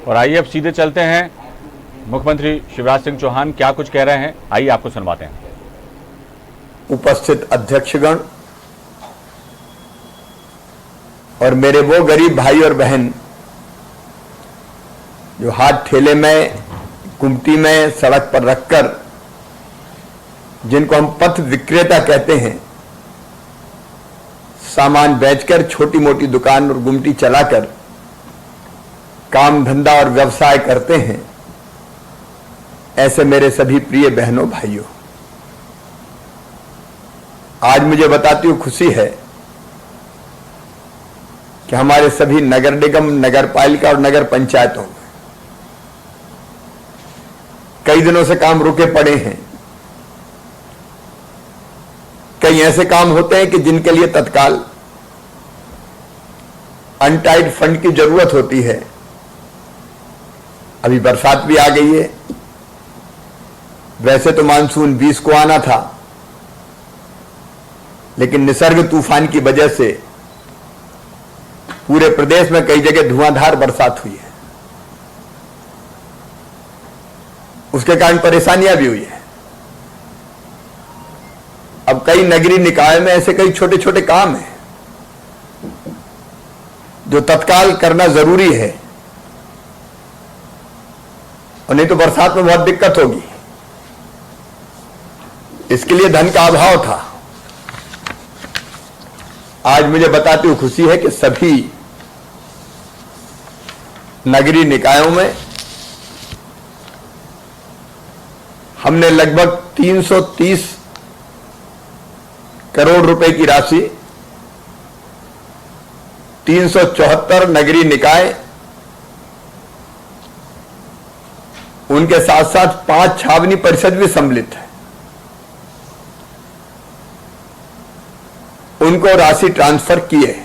और आइए अब सीधे चलते हैं, मुख्यमंत्री शिवराज सिंह चौहान क्या कुछ कह रहे हैं, आइए आपको सुनवाते हैं। उपस्थित अध्यक्षगण और मेरे वो गरीब भाई और बहन जो हाथ ठेले में, कुमटी में, सड़क पर रखकर, जिनको हम पथ विक्रेता कहते हैं, सामान बेचकर, छोटी मोटी दुकान और गुमटी चलाकर काम धंधा और व्यवसाय करते हैं, ऐसे मेरे सभी प्रिय बहनों भाइयों, आज मुझे बताती हूं खुशी है कि हमारे सभी नगर निगम, नगर पालिका और नगर पंचायतों में कई दिनों से काम रुके पड़े हैं। कई ऐसे काम होते हैं कि जिनके लिए तत्काल अनटाइड फंड की जरूरत होती है। अभी बरसात भी आ गई है। वैसे तो मानसून 20 को आना था, लेकिन निसर्ग तूफान की वजह से पूरे प्रदेश में कई जगह धुआंधार बरसात हुई है। उसके कारण परेशानियां भी हुई है। अब कई नगरीय निकाय में ऐसे कई छोटे छोटे काम हैं जो तत्काल करना जरूरी है, और नहीं तो बरसात में बहुत दिक्कत होगी। इसके लिए धन का अभाव था। आज मुझे बताते हुए खुशी है कि सभी नगरीय निकायों में हमने लगभग 330 करोड़ रुपए की राशि 374 नगरीय निकाय, उनके साथ साथ 5 छावनी परिषद भी सम्मिलित है, उनको राशि ट्रांसफर किए।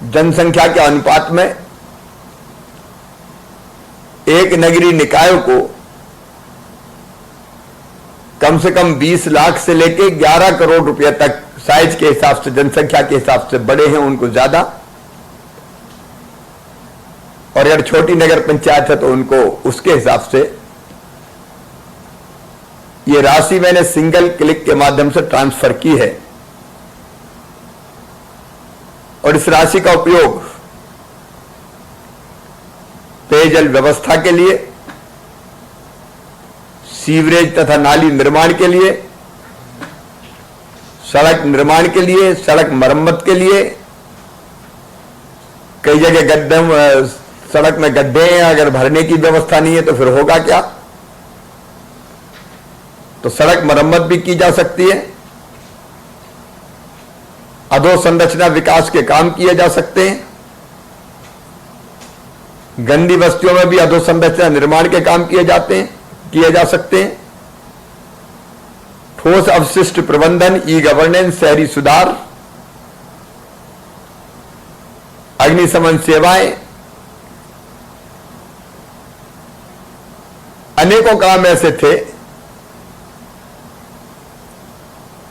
जनसंख्या के अनुपात में एक नगरीय निकाय को कम से कम 20 लाख से लेके 11 करोड़ रुपए तक, साइज के हिसाब से, जनसंख्या के हिसाब से बड़े हैं उनको ज्यादा, और अगर छोटी नगर पंचायत है तो उनको उसके हिसाब से ये राशि मैंने सिंगल क्लिक के माध्यम से ट्रांसफर की है। और इस राशि का उपयोग पेयजल व्यवस्था के लिए, सीवरेज तथा नाली निर्माण के लिए, सड़क निर्माण के लिए, सड़क मरम्मत के लिए, कई जगह गड्ढे, सड़क में गड्ढे हैं, अगर भरने की व्यवस्था नहीं है तो फिर होगा क्या, तो सड़क मरम्मत भी की जा सकती है। अधोसंरचना विकास के काम किए जा सकते हैं। गंदी बस्तियों में भी अधोसंरचना निर्माण के काम किए जा सकते हैं। ठोस अवशिष्ट प्रबंधन, ई गवर्नेंस, शहरी सुधार, अग्निशमन सेवाएं, अनेकों काम ऐसे थे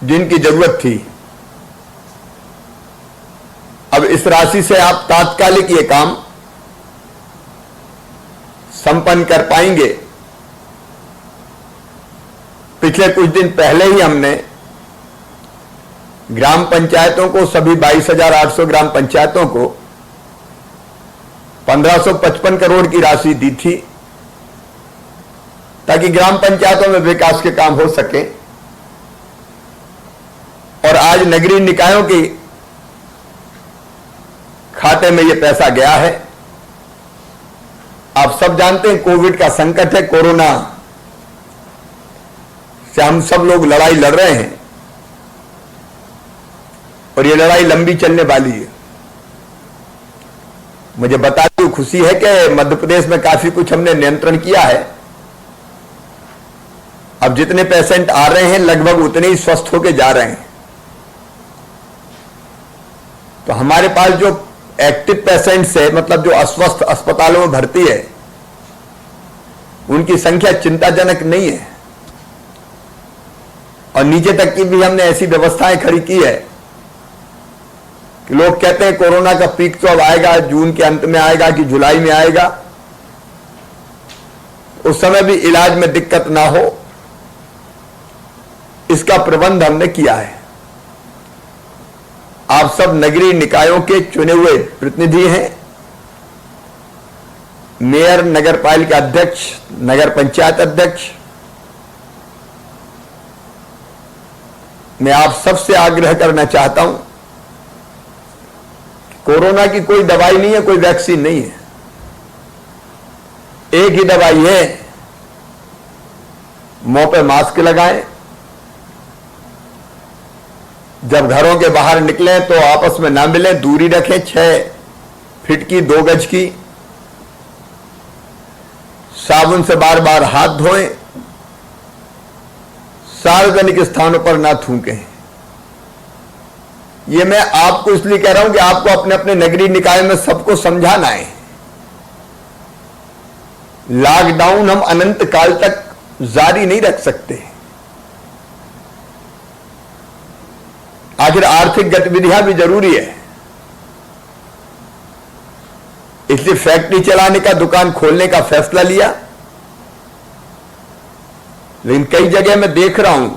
जिनकी जरूरत थी। अब इस राशि से आप तात्कालिक ये काम संपन्न कर पाएंगे। पिछले कुछ दिन पहले ही हमने ग्राम पंचायतों को, सभी 22,800 ग्राम पंचायतों को 1555 करोड़ की राशि दी थी, ताकि ग्राम पंचायतों में विकास के काम हो सके। और आज नगरीय निकायों के खाते में यह पैसा गया है। आप सब जानते हैं कोविड का संकट है, कोरोना से हम सब लोग लड़ाई लड़ रहे हैं, और ये लड़ाई लंबी चलने वाली है। मुझे बताते हुए खुशी है कि मध्य प्रदेश में काफी कुछ हमने नियंत्रण किया है। अब जितने पेशेंट आ रहे हैं लगभग उतने ही स्वस्थ होकर जा रहे हैं। तो हमारे पास जो एक्टिव पेशेंट्स है, मतलब जो अस्वस्थ अस्पतालों में भर्ती है, उनकी संख्या चिंताजनक नहीं है। और नीचे तक की भी हमने ऐसी व्यवस्थाएं खड़ी की है कि लोग कहते हैं कोरोना का पीक तो अब आएगा, जून के अंत में आएगा कि जुलाई में आएगा, उस समय भी इलाज में दिक्कत ना हो, इसका प्रबंध हमने किया है। आप सब नगरीय निकायों के चुने हुए प्रतिनिधि हैं। मेयर, नगर पालिका अध्यक्ष, नगर पंचायत अध्यक्ष, मैं आप सबसे आग्रह करना चाहता हूं, कोरोना की कोई दवाई नहीं है, कोई वैक्सीन नहीं है। एक ही दवाई है, मुंह पे मास्क लगाएं, जब घरों के बाहर निकलें तो आपस में ना मिलें, दूरी रखें 6 फीट की, 2 गज की, साबुन से बार बार हाथ धोएं, सार्वजनिक स्थानों पर ना थूकें। ये मैं आपको इसलिए कह रहा हूं कि आपको अपने अपने नगरीय निकाय में सबको समझाना है। लॉकडाउन हम अनंत काल तक जारी नहीं रख सकते। आखिर आर्थिक गतिविधियां भी जरूरी है, इसलिए फैक्ट्री चलाने का, दुकान खोलने का फैसला लिया। लेकिन कई जगह मैं देख रहा हूं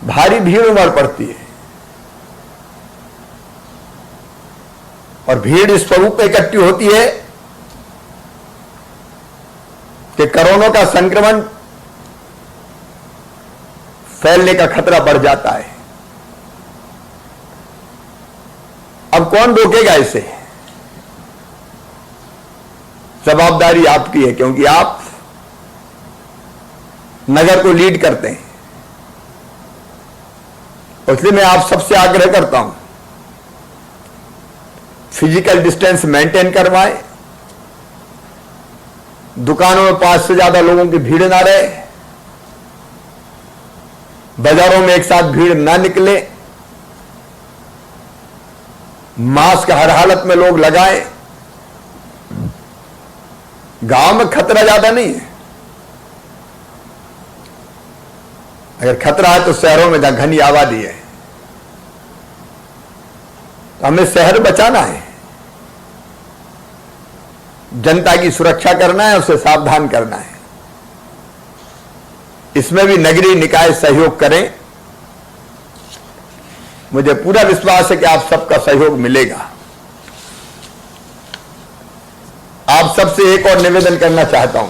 भारी भीड़ उमड़ पड़ती है, और भीड़ इस स्वरूप में इकट्ठी होती है कि कोरोना का संक्रमण फैलने का खतरा बढ़ जाता है। अब कौन रोकेगा इसे? जवाबदारी आपकी है, क्योंकि आप नगर को लीड करते हैं। इसलिए मैं आप सबसे आग्रह करता हूं, फिजिकल डिस्टेंस मेंटेन करवाएं, दुकानों में 5 से ज्यादा लोगों की भीड़ ना रहे, बाजारों में एक साथ भीड़ ना निकले, मास्क हर हालत में लोग लगाएं। गांव में खतरा ज्यादा नहीं है, अगर खतरा है तो शहरों में जहां घनी आबादी है, तो हमें शहर बचाना है, जनता की सुरक्षा करना है, उसे सावधान करना है। इसमें भी नगरीय निकाय सहयोग करें। मुझे पूरा विश्वास है कि आप सबका सहयोग मिलेगा। आप सबसे एक और निवेदन करना चाहता हूं,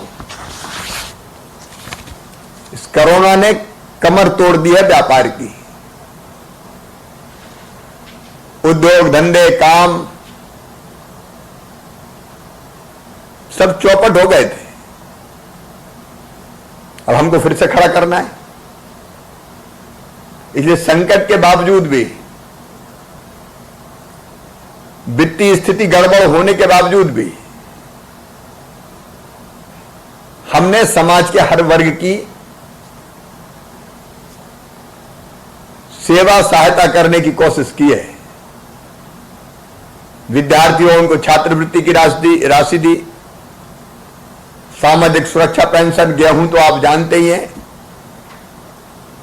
इस कोरोना ने कमर तोड़ दी है व्यापार की। उद्योग धंधे, काम सब चौपट हो गए थे। अब हमको फिर से खड़ा करना है। इसलिए संकट के बावजूद भी, वित्तीय स्थिति गड़बड़ होने के बावजूद भी, हमने समाज के हर वर्ग की सेवा सहायता करने की कोशिश की है। विद्यार्थियों, उनको छात्रवृत्ति की राशि दी, सामाजिक सुरक्षा पेंशन, गेहूं तो आप जानते ही हैं,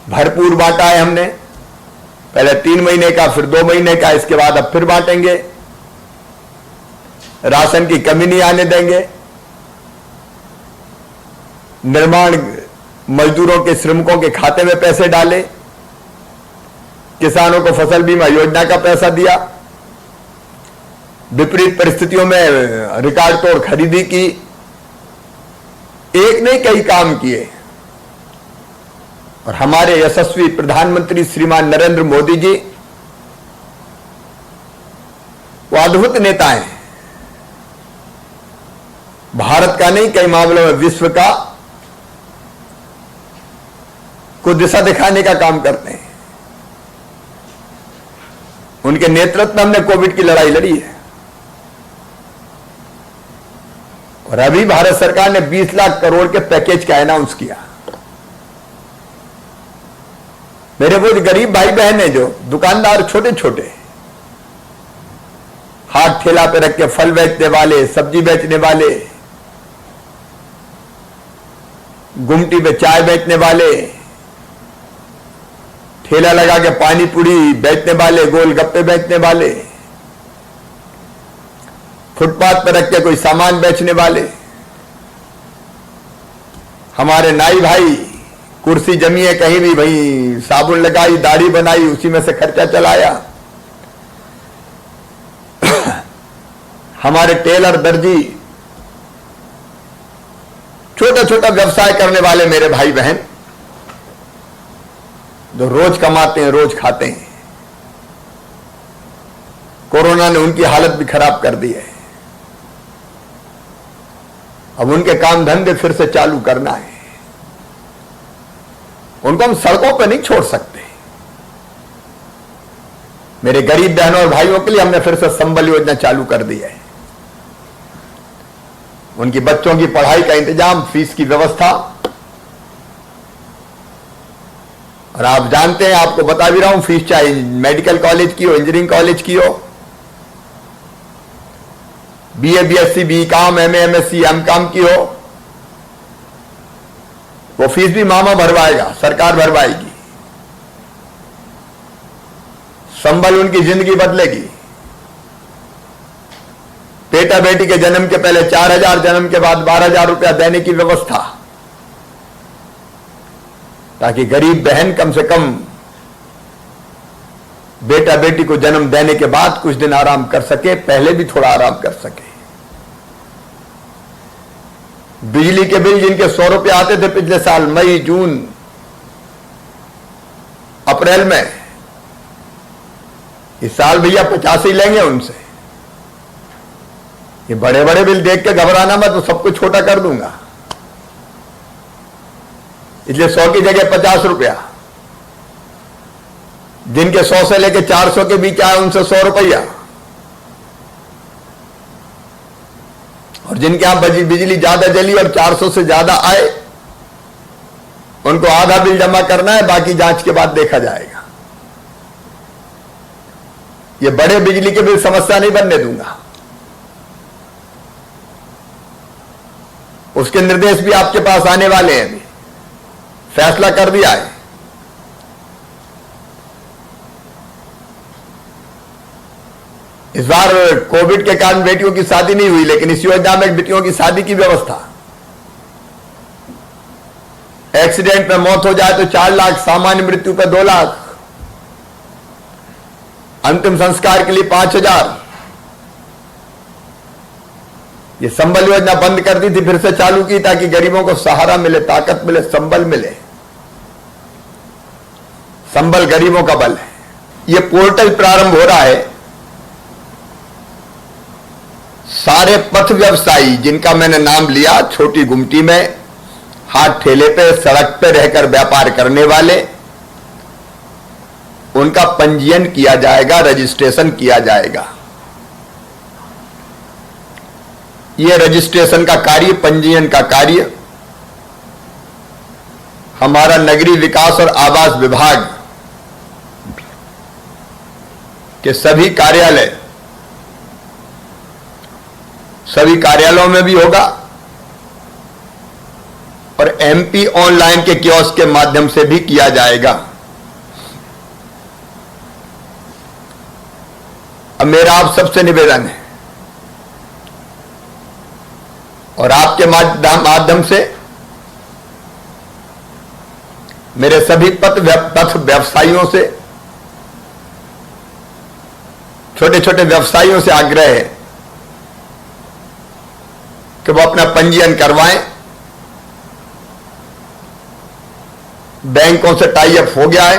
भरपूर बांटा है हमने। पहले 3 महीने का, फिर 2 महीने का, इसके बाद अब फिर बांटेंगे। राशन की कमी नहीं आने देंगे। निर्माण मजदूरों के, श्रमिकों के खाते में पैसे डाले। किसानों को फसल बीमा योजना का पैसा दिया। विपरीत परिस्थितियों में रिकॉर्ड तोड़ खरीदी की। एक नहीं कई काम किए। और हमारे यशस्वी प्रधानमंत्री श्रीमान नरेंद्र मोदी जी वो अद्भुत नेता हैं। भारत का नहीं, कई मामलों में विश्व का को दिशा दिखाने का काम करते हैं। उनके नेतृत्व में हमने कोविड की लड़ाई लड़ी है। और अभी भारत सरकार ने 20 लाख करोड़ के पैकेज का अनाउंस किया। मेरे वो गरीब भाई बहन है, जो दुकानदार छोटे छोटे, हाथ ठेला पे रख के फल बेचने वाले, सब्जी बेचने वाले, गुमटी पे चाय बेचने वाले, ठेला लगा के पानी पूरी बेचने वाले, गोलगप्पे बेचने वाले, फुटपाथ पर रख के कोई सामान बेचने वाले, हमारे नाई भाई कुर्सी जमी है कहीं भी भाई साबुन लगाई, दाढ़ी बनाई, उसी में से खर्चा चलाया। हमारे टेलर, दर्जी, छोटा छोटा व्यवसाय करने वाले मेरे भाई बहन जो रोज कमाते हैं, रोज खाते हैं, कोरोना ने उनकी हालत भी खराब कर दी है। अब उनके काम धंधे फिर से चालू करना है। उनको हम सड़कों पर नहीं छोड़ सकते। मेरे गरीब बहनों और भाइयों के लिए हमने फिर से संबल योजना चालू कर दी है। उनकी बच्चों की पढ़ाई का इंतजाम, फीस की व्यवस्था, और आप जानते हैं, आपको बता भी रहा हूं, फीस चाहे मेडिकल कॉलेज की हो, इंजीनियरिंग कॉलेज की हो, BA, BSc, BCom, MA, MSc, MCom की हो, वो फीस भी मामा भरवाएगा, सरकार भरवाएगी। संबल उनकी जिंदगी बदलेगी। बेटा बेटी के जन्म के पहले 4,000, जन्म के बाद 12,000 रुपया देने की व्यवस्था, ताकि गरीब बहन कम से कम बेटा बेटी को जन्म देने के बाद कुछ दिन आराम कर सके, पहले भी थोड़ा आराम कर सके। बिजली के बिल जिनके 100 रुपये आते थे पिछले साल मई, जून, अप्रैल में, इस साल भैया 50 ही लेंगे उनसे। ये बड़े बड़े बिल देख के घबराना मत, तो सब कुछ छोटा कर दूंगा। इसलिए 100 की जगह 50 रुपया, जिनके 100 से लेके 400 के बीच आए उनसे 100 रुपया, और जिनके यहां बिजली ज्यादा जली और 400 से ज्यादा आए उनको आधा बिल जमा करना है, बाकी जांच के बाद देखा जाएगा। ये बड़े बिजली के बिल समस्या नहीं बनने दूंगा। उसके निर्देश भी आपके पास आने वाले हैं, अभी फैसला कर दिया है। इस बार कोविड के कारण बेटियों की शादी नहीं हुई, लेकिन इस योजना में बेटियों की शादी की व्यवस्था। एक्सीडेंट में मौत हो जाए तो 4 लाख, सामान्य मृत्यु पर 2 लाख, अंतिम संस्कार के लिए 5,000। ये संबल योजना बंद कर दी थी, फिर से चालू की, ताकि गरीबों को सहारा मिले, ताकत मिले, संबल मिले। संबल गरीबों का बल है। ये पोर्टल प्रारंभ हो रहा है। सारे पथ व्यवसायी जिनका मैंने नाम लिया, छोटी गुमटी में, हाथ ठेले पे, सड़क पे रहकर व्यापार करने वाले, उनका पंजीयन किया जाएगा, रजिस्ट्रेशन किया जाएगा। यह रजिस्ट्रेशन का कार्य, पंजीयन का कार्य हमारा नगरीय विकास और आवास विभाग के सभी कार्यालयों में भी होगा, और एमपी ऑनलाइन के कियोस्क के माध्यम से भी किया जाएगा। अब मेरा आप सबसे निवेदन है, और आपके माध्यम से मेरे सभी पथ व्यवसायियों से, छोटे छोटे व्यवसायियों से आग्रह है कि वो अपना पंजीयन करवाएं। बैंकों से टाई अप हो गया है।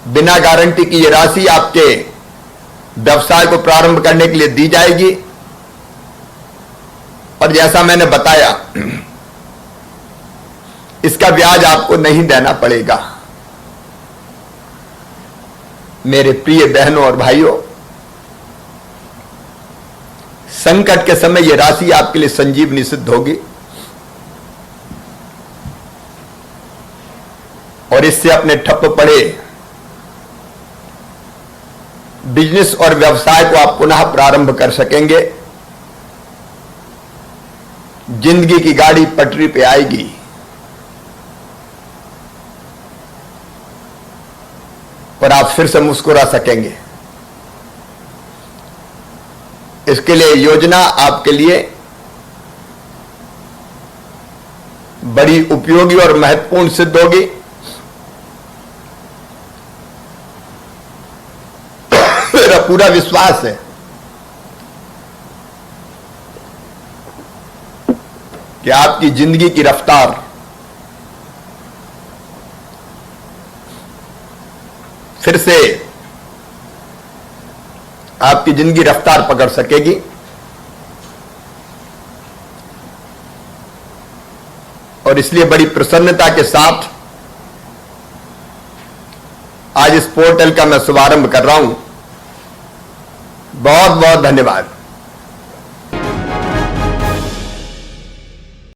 बिना गारंटी की ये राशि आपके व्यवसाय को प्रारंभ करने के लिए दी जाएगी, और जैसा मैंने बताया, इसका ब्याज आपको नहीं देना पड़ेगा। मेरे प्रिय बहनों और भाइयों, संकट के समय यह राशि आपके लिए संजीवनी सिद्ध होगी, और इससे अपने ठप्प पड़े बिजनेस और व्यवसाय को आप पुनः प्रारंभ कर सकेंगे। जिंदगी की गाड़ी पटरी पे आएगी। फिर से मुस्कुरा सकेंगे। इसके लिए योजना आपके लिए बड़ी उपयोगी और महत्वपूर्ण सिद्ध होगी। मेरा पूरा विश्वास है कि आपकी जिंदगी की रफ्तार फिर से आपकी जिंदगी रफ्तार पकड़ सकेगी। और इसलिए बड़ी प्रसन्नता के साथ आज इस पोर्टल का मैं शुभारंभ कर रहा हूं। बहुत बहुत धन्यवाद।